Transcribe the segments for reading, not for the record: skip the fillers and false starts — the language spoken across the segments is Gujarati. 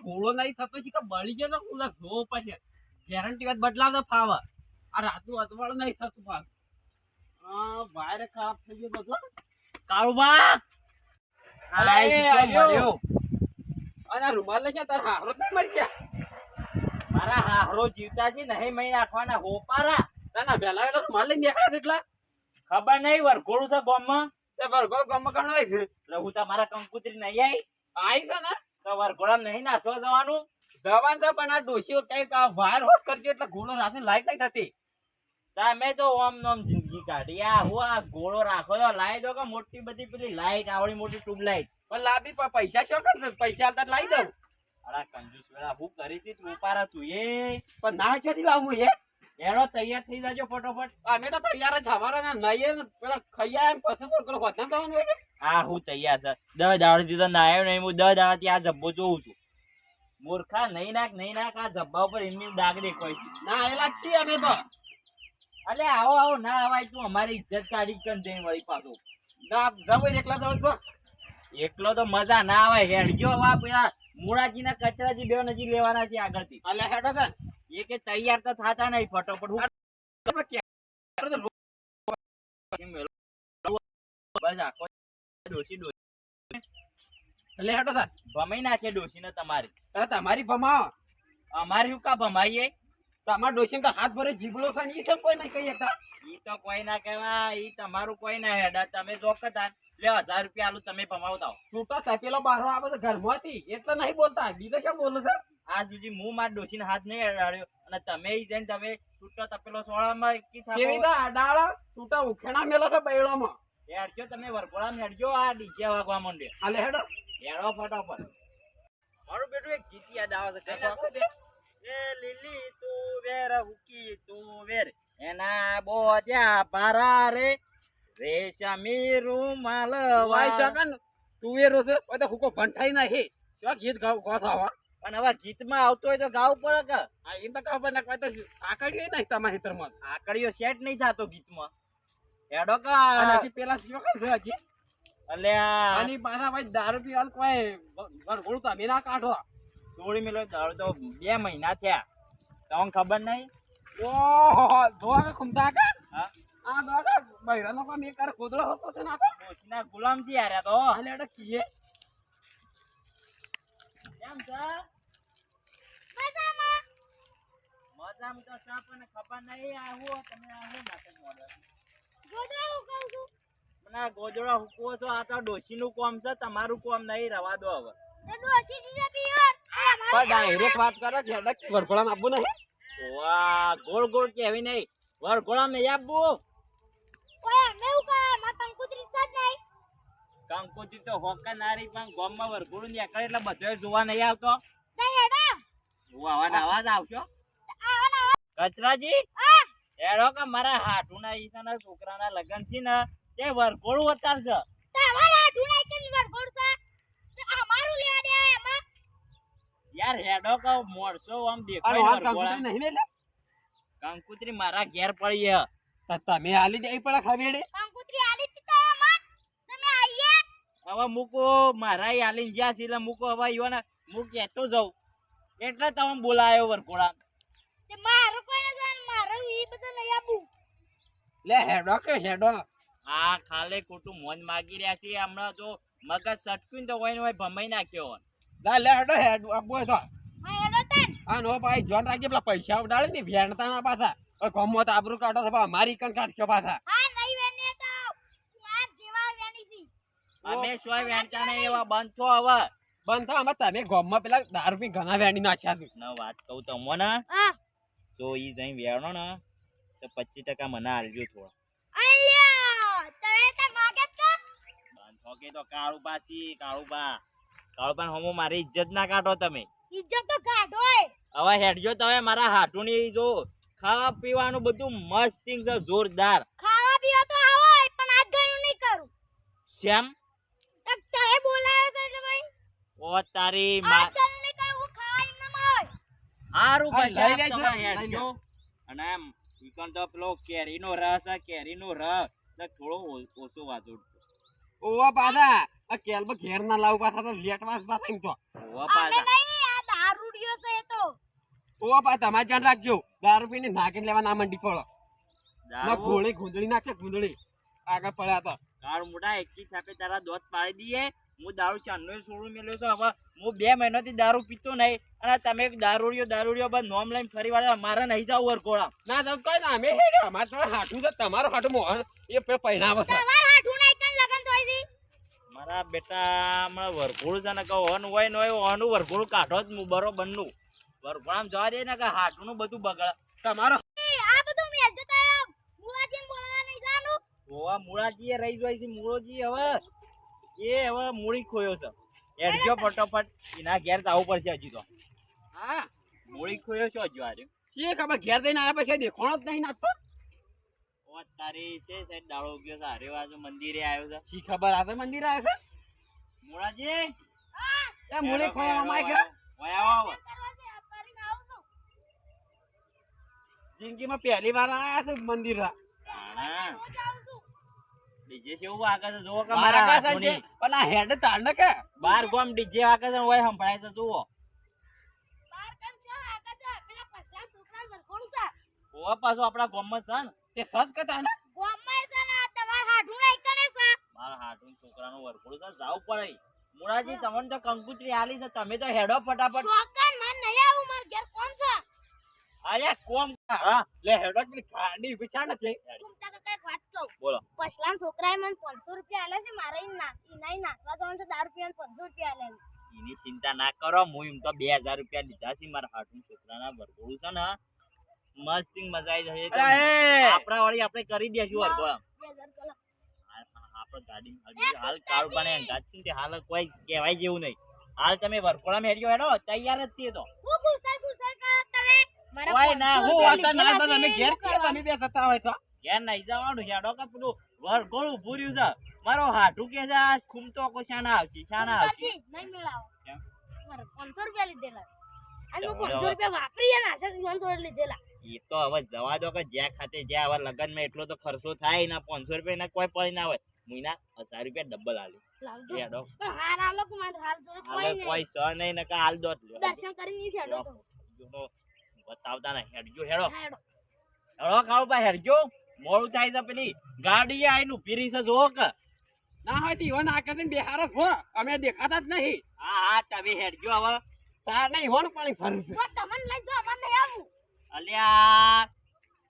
ઘોડો નહીં થતો છે કે બળી ગયો તો ઓલા જો પછી ગેરંટી વાત બદલાવતો ફાવે આ રાતનું અજવાળું નહીં થતું પાછું વાયર ખરાબ થઈ ગયો બધો કાળુબા અલા એ મળ્યો અને રૂમાલ લઈ ગયા તારા હારો નહીં મરી ગયા મારા હારો જીવતા છે નહીં મહી નાખવાના હોપારા ના વહેલા વહેલા રૂમાલ લઈને નીકળ્યા એટલા ખબર નહીં વરઘોડું છે ગામમાં તે બરગોળ ગામમાં કણ હોય છે એટલે હું તમારા કંકુતરી નહીં આવી આઈ છે ને તો વરઘોડામાં નહીં નાચવા જવાનું જવાન છે પણ આ ડોશીઓ કઈક વાયર હોશ કરજો એટલે ઘોડો રાતે લાઈટ નહીં થતી તમે તો ઓમ નોમ જિંદગી કાઢી આ હું આ ઘોડો રાખો તો લાવી દો કે મોટી બધી પેલી લાઈટ આવડી મોટી ટ્યુબલાઈટ પણ લાવી પૈસા શું કરશે પૈસા આલતા લાવી દઉં અલા કંજૂસ વેળા હું કરી હતી તું ઉપારા તું એ પણ ના ક્યાંથી લાવું એ એનો તૈયાર થઈ જાજો ફટોફટ અમે તો તૈયાર જ અમારા ના નહીં પેલા ખૈયા એમ પસંદ કરો હોતા થવાનું હોય ને હા હું તૈયાર છે 10 દાડથી તો નાયો નહીં હું 10 દાડાથી આ જબ્બો જોઉં છું મૂર્ખા નહીં નાખ આ જબ્બા ઉપર એમની ડાગ દેખાય છે ના એલા જ છીએ અમે તો અલે આવો ના આવાય તું અમારી ઇજ્જત કાઢી કન દે વળી પાછો ના જવો એકલા જવો તો એકલો તો મજા ના આવે હેડજો વા પેલા મુળાજીના કચરાજી બે નજી લેવાના છે આગળથી અલે હેડો છે એ કે તૈયાર તો થાતા નહીં ફટોફટ હું બસ આખો ડોસી એટલે હેડો છે ભમાઈ નાખે ડોસીને તમારી તમારી ભમાવો અમારી શું કા ભમાઈએ તમારા ડોશી તો હાથ ભરે જીબડો છે ને ઈ સમ કોઈ નહીં કહી શકતા ઈ તો કોઈ ના કહેવાય ઈ તમારું કોઈ ના હેડા તમે જોકતા લે 1000 રૂપિયા આલું તમે ભમાવતા હો છૂટા તપેલો બહાર આવે તો ઘરમાંથી એટલે નહીં બોલતા બીજો શું બોલે છે આ સુધી હું માર ડોસીને હાથ નહીં અડાડ્યો અને તમે ઈ જઈને તમે છૂટો તપેલો સોળામાં કી કેવી રીતે થાપો અડાળા છૂટા ઉખેણા મેલો છે બૈળોમાં હેડજો તમે વરઘોડામાં હેડજો આ ડીજે વાગવા માંડે હાલે હેડો હેડો ફટાફટ મારું બેટું એક ગીત યાદ આવે છે એ લીલી તું વેર હુકી તું વેર એના બોજા પારા રે રેશમી રૂમાલ વાય શકન તુવેરો છે ઓય તો હુકો ભંઠાઈ નાખી શું ગીત ગાવ ગોથાવા પણ હવે ગીતમાં આવતો હોય તો ગાવું પડે કે આ એમ તો ખબર ના કોઈ તો આકડ્યો નહીં તમારા હિતરમાં આકડીઓ સેટ નહીં થતો ગીતમાં હેડો કા અને હજી પેલા શું છે હજી અલ્યા આની પાછા ભાઈ દારૂ પીવાનું કોઈ વરઘોડું તમે ના કાઢો છોડી મેલો દારૂ તો 2 મહિના થયા તમને ખબર નહીં ઓહો દોવા ખુમતા કા હા આ દોવા બૈરાનો કામ એક કર ખોદળો હતો છે ના તો કોશના ગુલામ છે યાર આ તો હાલે એડો કીએ કેમ છે મજામાં તો સા પણ ખબર નહીં આવો તમે આવો નાટક મોડે ગોદરા હું કહું છું મને ગોજડા હુકવો છો આ તો ડોશીનું કામ છે તમારું કામ નહીં રવા દો હવે તો ડોસી દીધા પીવર પણ ડાયરેક્ટ વાત કરે છે એડો વરઘોડામાં આપવું નહીં વાહ ગોળ ગોળ કેવી નહીં વરઘોડામાં નહીં આપવું ઓય મે હું કહે માં કંકુતરી છે જ નહીં કંકોત્રી તો હોકા નારી પણ ગામમાં વરઘોડું નીકળે એટલે બધોય જોવા નહીં આવતો નહીં હેડો હું અવાજ આવશો આના કચરાજી આ એડો કે મારા હાટુના ઈસાના છોકરાના લગન છે ને તે વરઘોડું ઉતારશે તમારા ઢુણાઈ ચલ વરઘોડ છે અમારું લેવા દે એમાં યાર હેડો કે મોરસો આમ અરે દેખાય વાત વરઘોડા કંકુતરી નહીં લે કંકુત્રી મારા ઘેર પડી હે તો તમે હાલી દે પડે ખવેડે કંકુતરી આલી તી એમાં તમે આઈએ હવે મૂકો મારા આલીને જ્યાં છે એટલે મૂકો હવે ઈવન હું કહેતો જાઉં એટલે તમે બોલાયો વરઘોડા તે મારો કોઈ ન જાણ મારો ઈ બધું લઈ આપું લે હેડો કે હેડો આ ખાલે ખોટું મોન માગી રહ્યા છે હમણાં જો મગજ સટક્યું તો હોય ને હોય ભમાઈ નાખ્યો હોય દા લે હેડો હેડો આપવો તો હા હેડો તન આ નો ભાઈ જોન રાખજે પેલા પૈસા ઉડાડે ને વેણતા ના પાછા ઓય ગમો તો આબરૂ કાઢો તો અમારી કણ કાઢશો પાછા હા નહીં વેને તો ત્યાં જેવા વેની સી અમે સોય વેણતા ને એવા બંધ થો હવે બંધ થા અમે તમે ગમમાં પેલા દારૂ પી ઘણા વેણી નાખ્યા છે ન વાત કહું તમને હા તો ઈ જઈ વેણો ને તો 25% મને આલજો થોડો અલ્યા તમે તો માગે તો બંધ થો કે તો કાળુબા હમો મારી ઇજ્જત ના કાઢો તમે ઇજ્જત તો કાઢોય હવે હેડજો તમે મારા હાટુની જો ખાવા પીવાનું બધું મસ્તિંગ છે જોરદાર ખાવા પીવા તો આવો પણ આજ ગયું નહીં કરું શ્યામ એક તમે બોલાવે છે એટલે ભાઈ ઓ તારી આજ ગયું નહીં કરું હું ખાવા એમ ના હોય હારું હા, ભાઈ લઈ લેજો, તમે લઈ હેડજો અને એમ ઈકણ તો પેલો કેરીનો રસ એટલે થોડો ઓછો વાજો ઓવા પાછા આ કેલમાં ઘેર ના લાવ પાછા તો લેટ વાસ પાછા એમ તો ઓવા અમે પાછા નહીં આ ઓ પા તમારે ધ્યાન રાખજો દારૂ પીને નાખી લેવા ના મંડી પડો ના દારૂ ગોળી ગુંદડી નાખે ગુંદડી આગળ પડ્યા હતા કાળ મોટા એકી છાપે તારા દોત પાડી દઈએ હું દારૂ ચાંદનો છોડું મેલ્યો છું હવે હું 2 મહિનાથી દારૂ પીતો નહીં અને તમે દારૂડિયો બસ નોમ લઈને ફરી વાળા મારે નહીં જાવ વરઘોડા ના તો કઈ ના અમે હેડે અમાર તો હાટું છે તમારો હાટું મોહન એ પહેરાવે છે તમાર હાઠું નહીં કન લગન થોઈ છી મારા બેટા હમણાં વરઘોડું છે ને કે ઓન હોય ને હોય ઓનું વરઘોડું કાઢો જ હું બરોબરનું વરઘોડામાં જવા દે ને કે હાટુનું બધું બગડે તમારો આ બધું મેલ જતા મુવાજીને બોલવા નહીં જાનું ગોવા મૂળાજીએ રહી જાય છે મૂળોજી હવે મૂળી ખોયો છે હેડજો ફટોફટ એના ઘેર જવું પડશે હજી તો હા મૂળી ખોયો છો હજુ આરે શી ખબર ઘેર દઈને આવ્યા પછી દેખાણો જ નહીં નાખતો ઓ તારી છે સાઈડ દાડો ગયો છે હારે બાજુ મંદિરે આવ્યો છે શી ખબર આ તો મંદિર આવે છે મૂળાજી એ મૂળી ખોવામાં આવી ગયા ઓય આવો દરવાજે કરીને આવું છું જિંદગીમાં પહેલી વાર આયા છે મંદિર તાણા રોજ આવું છું ડીજે કેવું વાગે છે જોવો કે મારા મારા કાસા હાથોની. પેલા હેડ તાર ને કે બાર ગોમ ડીજે વાગે છે ઓય સંભળાય છે જુઓ બાર કેમ છો આગા છે પેલા પછલા છોકરા વરખોડું છે ઓવા પાછો આપણા ગોમમાં છે ને તે સત કતા ને ગોમમાં છે ને તમાર હાઠું નહીં કને છે મારા હાથું છોકરાનું વરઘોડું છે જાવ પડે મૂળાજી તમને તો કંકુત્રી આલી છે તમે તો હેડો ફટાફટ છોકન મન નહીં આવું માર ઘેર કોણ છે અરે કોમ હા લે હેડ પેલી ગાડી વિચાર નથી ઘૂમતા કાકા એક વાત કહું બોલો પછલા છોકરાએ મને 500 રૂપિયા આલે છે મારે ઈ નાસવા જવાનું છે દારૂ પીવાને 500 રૂપિયા આલે છે એની ચિંતા ના કરો હું એમ તો 2000 રૂપિયા લીધા છે મારા હાથું છોકરાના વરઘોડું છે ને મસ્ત મજા આવી જશે અરે આપણા વાળી આપણે કરી દેશું વરઘોડા 2000 ચલો આપણે ગાડી હાલ કાળ બને અંગાત છે ને તે હાલ કોઈ કહેવાય જેવું નહીં હાલ તમે વરઘોડામાં હેડ્યો હેડો તૈયાર જ છીએ તો હું ગુસ્સા કરો તમે મારા ઓય ના, 500 હું રૂપિયા ના તો લીધેલા તમે છે, ઘેર શું છીએ તમે બે થતા હોય તો ઘેર નહીં જવાનું હેડો કે પેલું વરઘોડું પૂર્યું છે મારો હાથું કે છે આ ખૂમતો કો શાના આવશે શાના આવશે કરવાનું? નહીં મેળાવો કેમ? મારે 500 રૂપિયા લીધેલા અને હું ચાલો, 500 રૂપિયા વાપરી અને આશા જીવન છોડ લીધેલા એ તો હવે જવા દો કે જ્યાં ખાતે જ્યાં હવે લગનમાં એટલો તો ખર્ચો થાય ને 500 રૂપિયા ના કોઈ પડી ના હોય મહિના 1000 રૂપિયા ડબલ આલે લાવજો હેડો પણ હાર આલો કે મારે હાલ જોડે કોઈ હાલે નહીં કોઈ સ નહીં ને કે હાલ દો દર્શન કરીને જ હેડો તો બતાવતા ના હેડજો હેડો હેડો હેડો ખાવ ભાઈ હેડજો મોડું થાય છે પેલી ગાડી આઈને ઉભી રહી છે જોવો કે ના હોય તો ઈવન આ કરીને બેહારો છો અમે દેખાતા જ નહીં હા હા તમે હેડજો હવે તાર નહીં ઈવન પાણી ફરું છે તો તમને લઈ જાઓ અમારે નહીં આવું અલ્યા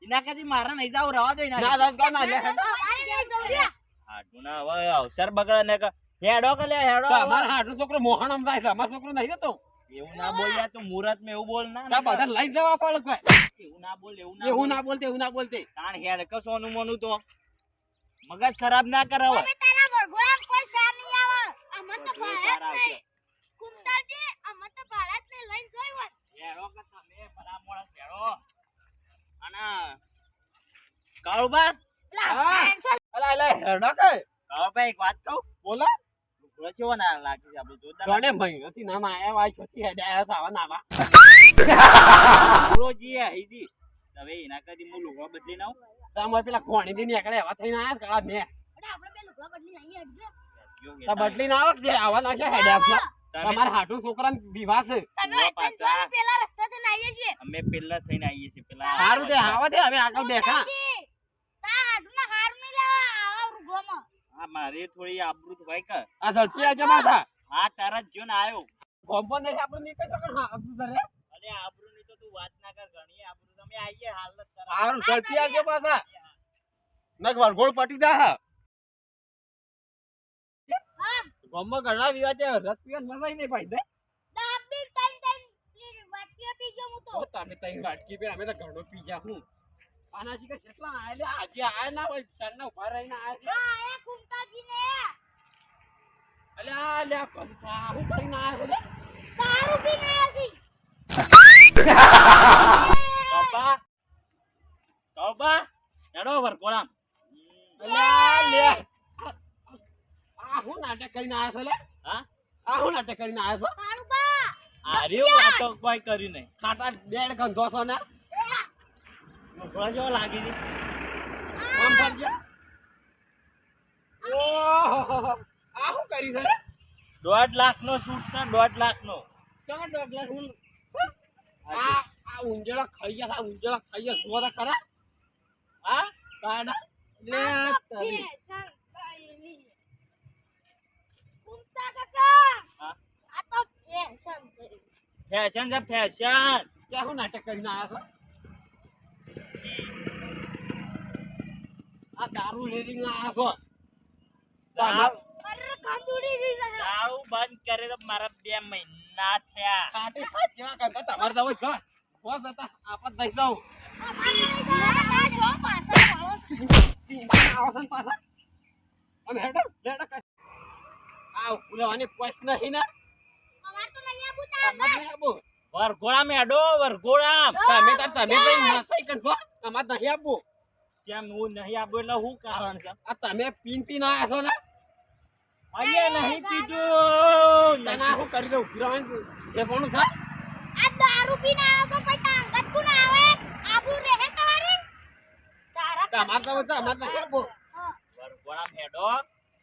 એના કદી મારે નહીં જાવ રવા દો ના એના દસ ગા ના લે અમારે નહીં જવું રે. હાડું ના હવે અવસર બગડે ને કે હેડો કે લે હેડો તો હવે. અમારા હાટુ છોકરો મોહન આમ જાય છે અમારો છોકરો નહીં જતો એવું ના બોલ યાર તું મુહૂર્ત માં એવું બોલ ના તો બધા લઈ જવા પડે કોઈ એવું ના બોલ એવું બોલ. ના બોલતે એવું ના બોલતે તાણ હેડ કે સોનું મોનું તો મગજ ખરાબ ના કરાવો તમે તારા વરઘોડામાં કોઈ શા નહીં આવે અમને તો બધું ભાડે જ સારા નહીં કુંતાજી અમને તો ભાડે જ નહીં લઈને જોઈ વન હેડો કે તમે ભલા મોણસ હેડો અને કાળુબા હા. અલા અલા હેડો કે કાળુબા એક વાત કહું બોલો લુગડો કેવો ના લાગે છે આપણે જોરદાર ગણે મહિનોથી નામ આયા વાય છોતી હેડે આયા સાવા નાવા ગુરુજી આઈજી હવે એના કદી હું લુગડો બદલી નાઉં તમે પેલા કોણી થી નીકળે એવા થઈને આયા કાળા ને અરે આપણે બે લુગડા બદલી નહીં હટજો તો બદલી ના આવે જે આવા નાખે હેડે આપજો તમારા હાટુ છોકરાને વિવાહ છે તમે એકદમ જો અમે પેલા રસ્તાથી આવીએ છીએ અમે પેલા થઈને આવીએ છીએ પેલા સારું તે આવા દે હવે આગળ દેખા કુંતાજી, તા હાડુના હાર નહીં લેવા આવા રૂગોમાં હા મારી થોડી આબરૂ તો ભાઈ કે આ ઝડપી આજે માથા હા તારા જ જો ને આવ્યો કોમ્પો નહીં આપણે નીકળી શકો હા આપણું કરે અરે આબરૂ ની તો તું વાત ના કર ઘણી આબરૂ તમે આવીએ હાલ જ કર સારું ઝડપી આજે પાછા નક વરઘોડ પટી જા હા ગામમાં ઘણા વિવાદ છે રસ પીવાની મજા નહીં ભાઈ દે દાબી તઈ પ્લીઝ વાટકીઓ પી ગયો હું તો તમે તઈ વાટકી પે અમે તો ઘણો પી ગયા હું આનાજી કે કેટલા આયલે આજે આયા ના હોય ચારના ઉભા રહીને આયા છે હા એ કુંતાજી ને અલ્યા લે પંચા હું કરીને આયા છે દારૂ પીને આવી કાપા કાપા હેડો વરઘોડામ અલ્યા લે આ હું નાટક કરીને આયા છે લે હા આ હું નાટક કરીને આયા છો મારું બા આર્યો આ તો કોઈ કર્યું નહીં ખાટા બેડ ગંધો છો ને વરઘોડા જેવો લાગે છે આમ ફરજો ઓહો આ હું કરી છે 1.5 લાખ નો શૂટ છે 1.5 લાખ નો ચાલો ડોગલા હું આ ઊંજળા ખાઈ ગયા ઊંજળા ખાઈ ગયા જોવા ખરા હા કાડા લે આ તારી. ફેશન કઈની. કુંતા કાકા હા? આ તો ફેશન છે. ફેશન છે ફેશન. ક્યાં હું નાટક કરીને આવ્યા છો આ દારૂ લેરીને આવ્યા છો દારૂ અરે કાંદુડી રી રહ્યા. દારૂ બંધ કરે તો મારા 2 મહિના થયા. કાટે સાત જેવા કરતા તમારે દવા છો બસ હતા આપત દઈ દઉં અમારે ના જો પાછા આવો. આવો છો ને પાછા અમે હેડો હેડો આ ઉલેવાની પોઈન્ટ નહીં ને અમાર તો નહીં આબુતા. તમે નહીં આપો વરઘોડા મેડો વરઘોડા. તમે તો નસાઈ કરશો અમારે નહીં આપવું કેમ હું નહીં આવું એટલે શું કારણ છે? આ તમે પીન આવ્યા છો ને અહીંયા નહીં પીધું. તને શું કરી દઉં ફિરવાનું એ કોણ છે આ દારૂ પીને આવો તો પછી અંગત કોણ આવે? આબુ રહે તમારી? તારા તમારે તો અમારે નહીં આપવો હા. વરઘોડા મેડો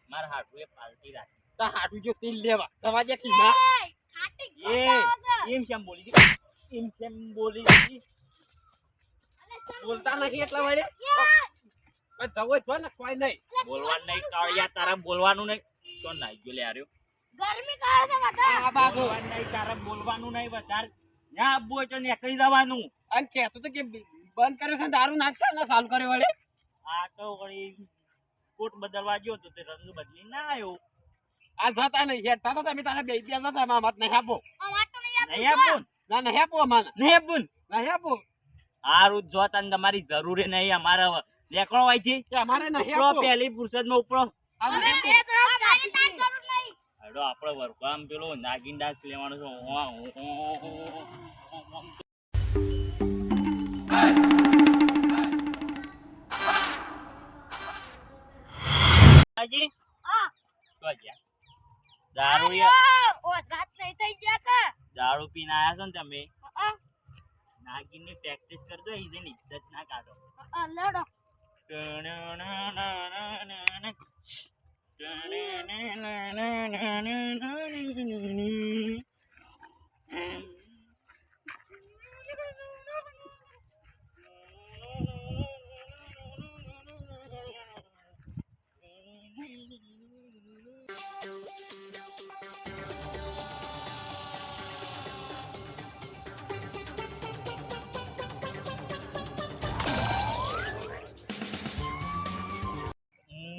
મારા હાથુએ પાલટી રાખી. તો હાડું જો તેલ લેવા દવા જે કીધા એય, ખાટી એ ખોટા છે. એમ કેમ બોલી છે? એમ કેમ બોલી છે? અને ચમ- બોલતા નહીં એટલા વાળે યે, જવો છો ને કોઈ નહીં બોલવાનું નહીં કાળિયા, તારા બોલવાનું નહીં. તો નાઈ ગયો લે આર્યો. ગરમી કાઢે છે બધા. આ બાજુ બોલવાનું નહીં, તારા બોલવાનું નહીં વધારે. ત્યાં આબુ હોય તો નીકળી જવાનું. અને કહેતો તો કે બંધ કર્યો છે દારૂ નાખશે ને ચાલુ કર્યો વળે આ તો વળી કોટ બદલવા ગયો તો તે રંગ બદલી ના આવ્યો. આ જતા નહીં હેઠતા તો તમે તારા બે ત્યાં જતા એમાં મત નહીં આપો અમાર તો નહીં આબુ. નહીં આપું ના નહીં આપો અમારે નહીં આપું. નહીં આપો હારું જ જોતા ને તમારી જરૂરી નહીં. અમારે લેકડો હોય છે કે અમારે નહીં ઉપડો, આપો પહેલી ફુરસદમાં ઉપડો. આ અમે નહીં બે ત્રણ ગાડી તાર જરૂર નહીં. હેડો આપણે વરઘોડામાં પેલો નાગિન ડાન્સ લેવાનો છે. હાજી હા. તો ગયા દારૂ આર્યો, ઓ રાત નહીં થઈ ગયા કે? દારૂ પીને આયા છો ને તમે. હા, નાગિન ની પ્રેક્ટિસ કરજો, એની ઇજ્જત ના કાઢો. હા, લડો.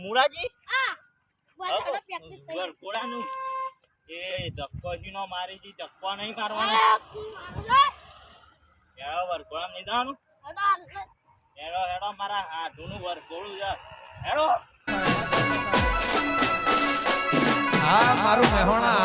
મુરાજી હા, બધા પ્રેક્ટિસ થઈ. વરઘોડાનું એ ધક્કો નો મારી જી, ધક્કો નહીં મારવાનો. આ, હેડો વરઘોડામાં નહીં જવાનું. લડો. હેડો હેડો મારા હાથુનું વરઘોડું છે. હેડો હા મારું મહેણા